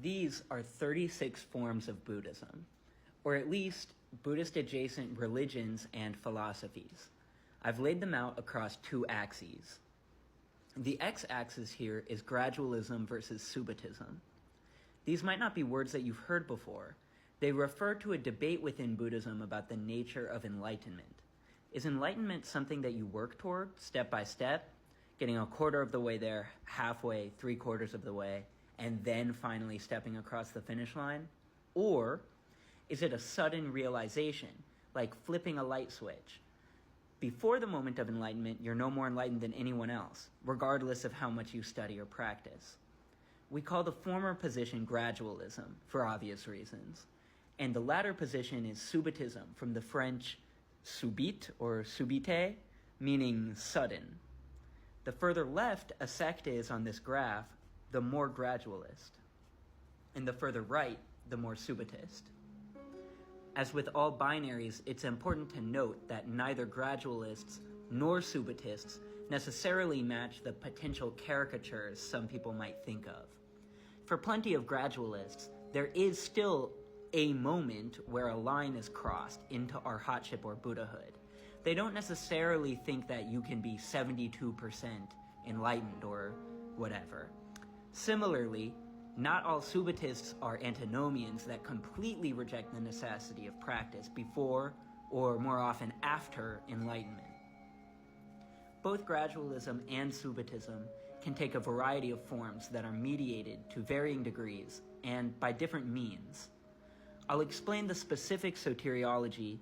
These are 36 forms of Buddhism, or at least Buddhist-adjacent religions and philosophies. I've laid them out across two axes. The x-axis here is gradualism versus Subitism. These might not be words that you've heard before. They refer to a debate within Buddhism about the nature of enlightenment. Is enlightenment something that you work toward, step by step, getting a quarter of the way there, halfway, 3/4 of the way, and then finally stepping across the finish line? Or is it a sudden realization, like flipping a light switch? Before the moment of enlightenment, you're no more enlightened than anyone else, regardless of how much you study or practice. We call the former position gradualism, for obvious reasons, and the latter position is Subitism, from the French subite or subite, meaning sudden. The further left a sect is on this graph, the more gradualist, and the further right, the more subitist. As with all binaries, it's important to note that neither gradualists nor subitists necessarily match the potential caricatures some people might think of. For plenty of gradualists, there is still a moment where a line is crossed into arhatship or Buddhahood. They don't necessarily think that you can be 72% enlightened or whatever. Similarly, not all Subitists are antinomians that completely reject the necessity of practice before, or more often after, enlightenment. Both gradualism and Subitism can take a variety of forms that are mediated to varying degrees and by different means. I'll explain the specific soteriology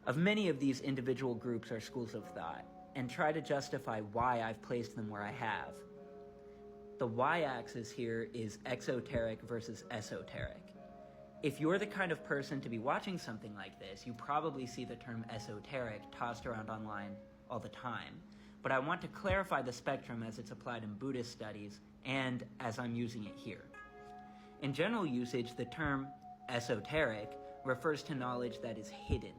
of many of these individual groups or schools of thought and try to justify why I've placed them where I have. The y-axis here is exoteric versus esoteric. If you're the kind of person to be watching something like this, you probably see the term esoteric tossed around online all the time. But I want to clarify the spectrum as it's applied in Buddhist studies and as I'm using it here. In general usage, the term esoteric refers to knowledge that is hidden.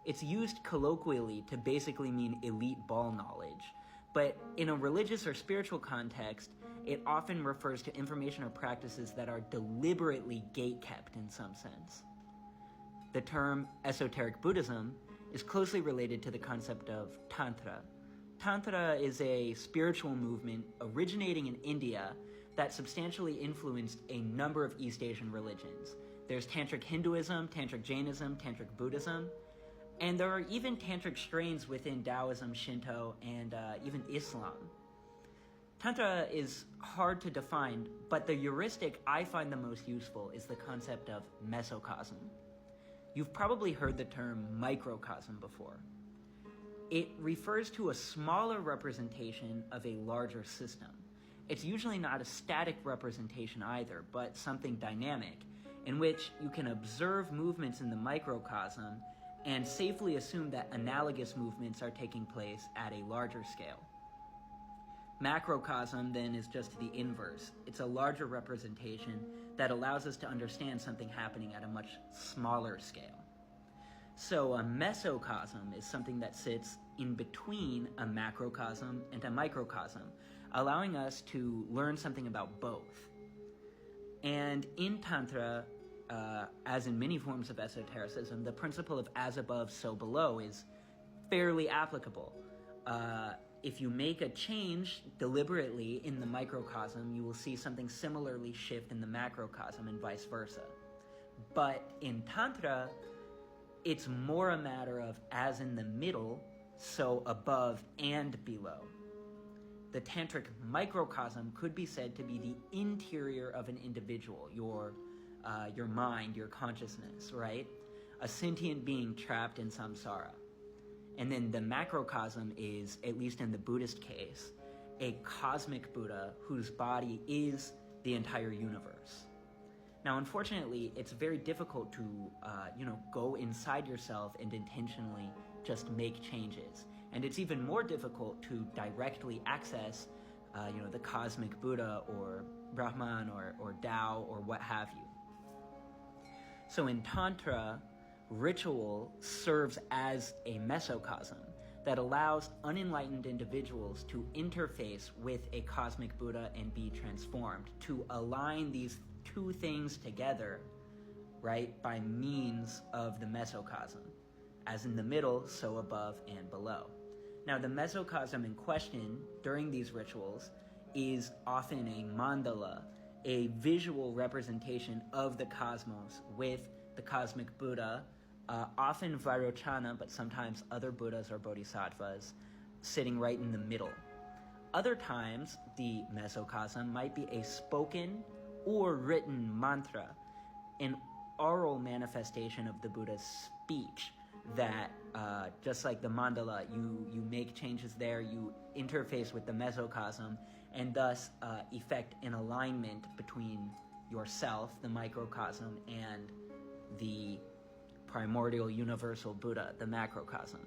It's used colloquially to basically mean elite ball knowledge, but in a religious or spiritual context, it often refers to information or practices that are deliberately gate-kept in some sense. The term esoteric Buddhism is closely related to the concept of Tantra. Tantra is a spiritual movement originating in India that substantially influenced a number of East Asian religions. There's Tantric Hinduism, Tantric Jainism, Tantric Buddhism, and there are even Tantric strains within Taoism, Shinto, and even Islam. Tantra is hard to define, but the heuristic I find the most useful is the concept of mesocosm. You've probably heard the term microcosm before. It refers to a smaller representation of a larger system. It's usually not a static representation either, but something dynamic, in which you can observe movements in the microcosm and safely assume that analogous movements are taking place at a larger scale. Macrocosm, then, is just the inverse. It's a larger representation that allows us to understand something happening at a much smaller scale. So a mesocosm is something that sits in between a macrocosm and a microcosm, allowing us to learn something about both. And in Tantra, as in many forms of esotericism, the principle of as above, so below is fairly applicable. If you make a change deliberately in the microcosm, you will see something similarly shift in the macrocosm and vice versa. But in Tantra, it's more a matter of as in the middle, so above and below. The Tantric microcosm could be said to be the interior of an individual, your mind, your consciousness, right? A sentient being trapped in samsara. And then the macrocosm is, at least in the Buddhist case, a cosmic Buddha whose body is the entire universe. Now, unfortunately, it's very difficult to, go inside yourself and intentionally just make changes. And it's even more difficult to directly access, the cosmic Buddha or Brahman or Tao or what have you. So in Tantra, ritual serves as a mesocosm that allows unenlightened individuals to interface with a cosmic Buddha and be transformed, to align these two things together, right, by means of the mesocosm. As in the middle, so above and below. Now, the mesocosm in question during these rituals is often a mandala, a visual representation of the cosmos with the cosmic Buddha, often Vairochana, but sometimes other Buddhas or Bodhisattvas, sitting right in the middle. Other times, the mesocosm might be a spoken or written mantra, an oral manifestation of the Buddha's speech that, just like the mandala, you make changes there, you interface with the mesocosm, and thus effect an alignment between yourself, the microcosm, and the primordial universal Buddha, the macrocosm.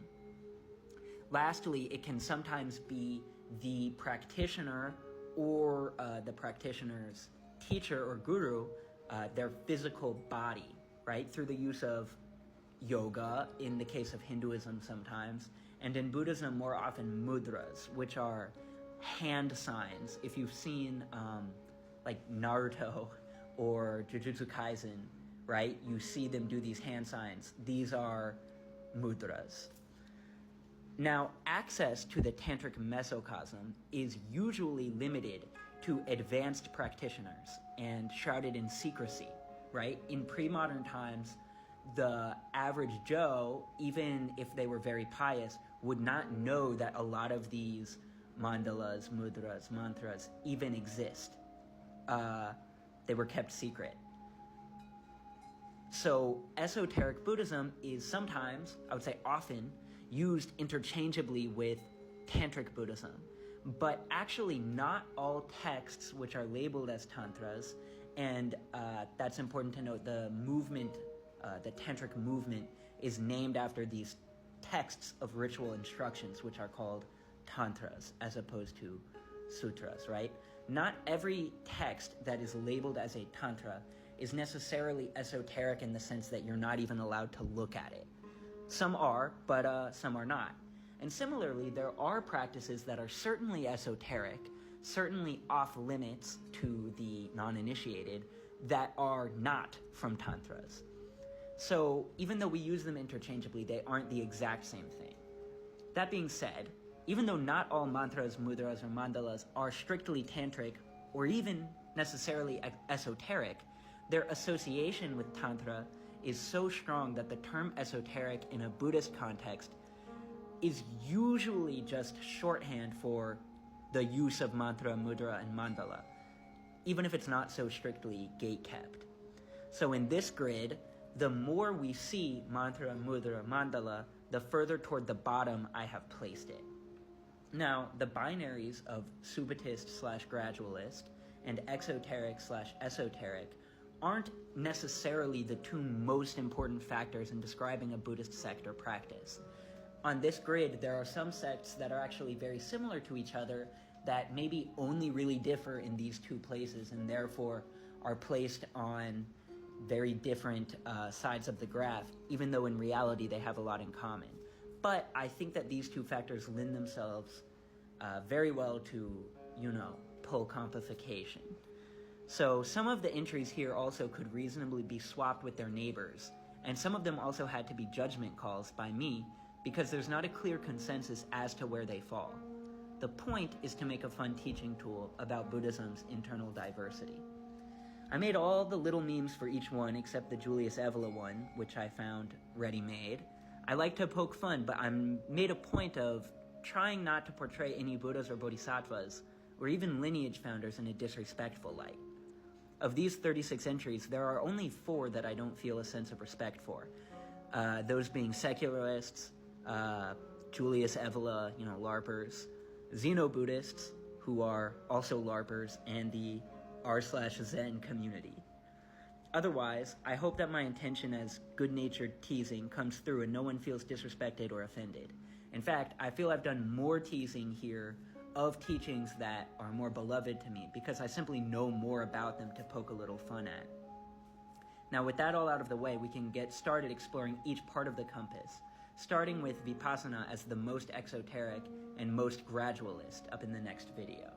Lastly, it can sometimes be the practitioner or the practitioner's teacher or guru, their physical body, right? Through the use of yoga, in the case of Hinduism sometimes, and in Buddhism more often mudras, which are hand signs. If you've seen like Naruto or Jujutsu Kaisen, right? You see them do these hand signs. These are mudras. Now, access to the tantric mesocosm is usually limited to advanced practitioners and shrouded in secrecy, right? In pre-modern times, the average Joe, even if they were very pious, would not know that a lot of these mandalas, mudras, mantras even exist. They were kept secret. So esoteric Buddhism is sometimes, I would say often, used interchangeably with tantric Buddhism. But actually not all texts which are labeled as tantras, and that's important to note, the movement, the tantric movement is named after these texts of ritual instructions, which are called tantras, as opposed to sutras, right? Not every text that is labeled as a tantra is necessarily esoteric in the sense that you're not even allowed to look at it. Some are, but some are not. And similarly, there are practices that are certainly esoteric, certainly off limits to the non-initiated, that are not from tantras. So even though we use them interchangeably, they aren't the exact same thing. That being said, even though not all mantras, mudras, or mandalas are strictly tantric or even necessarily esoteric, their association with tantra is so strong that the term esoteric in a Buddhist context is usually just shorthand for the use of mantra, mudra, and mandala, even if it's not so strictly gate-kept. So in this grid, the more we see mantra, mudra, mandala, the further toward the bottom I have placed it. Now, the binaries of Subbatist/gradualist and exoteric/esoteric aren't necessarily the two most important factors in describing a Buddhist sect or practice. On this grid, there are some sects that are actually very similar to each other that maybe only really differ in these two places and therefore are placed on very different sides of the graph, even though in reality they have a lot in common. But I think that these two factors lend themselves very well to, pull compification. So some of the entries here also could reasonably be swapped with their neighbors, and some of them also had to be judgment calls by me because there's not a clear consensus as to where they fall. The point is to make a fun teaching tool about Buddhism's internal diversity. I made all the little memes for each one except the Julius Evola one, which I found ready-made. I like to poke fun, but I made a point of trying not to portray any Buddhas or Bodhisattvas or even lineage founders in a disrespectful light. Of these 36 entries, there are only 4 that I don't feel a sense of respect for. Those being secularists, Julius Evola, LARPers, Xeno-Buddhists, who are also LARPers, and the r/Zen community. Otherwise, I hope that my intention as good-natured teasing comes through and no one feels disrespected or offended. In fact, I feel I've done more teasing here of teachings that are more beloved to me because I simply know more about them to poke a little fun at. Now, with that all out of the way, we can get started exploring each part of the compass, starting with Vipassana as the most exoteric and most gradualist up in the next video.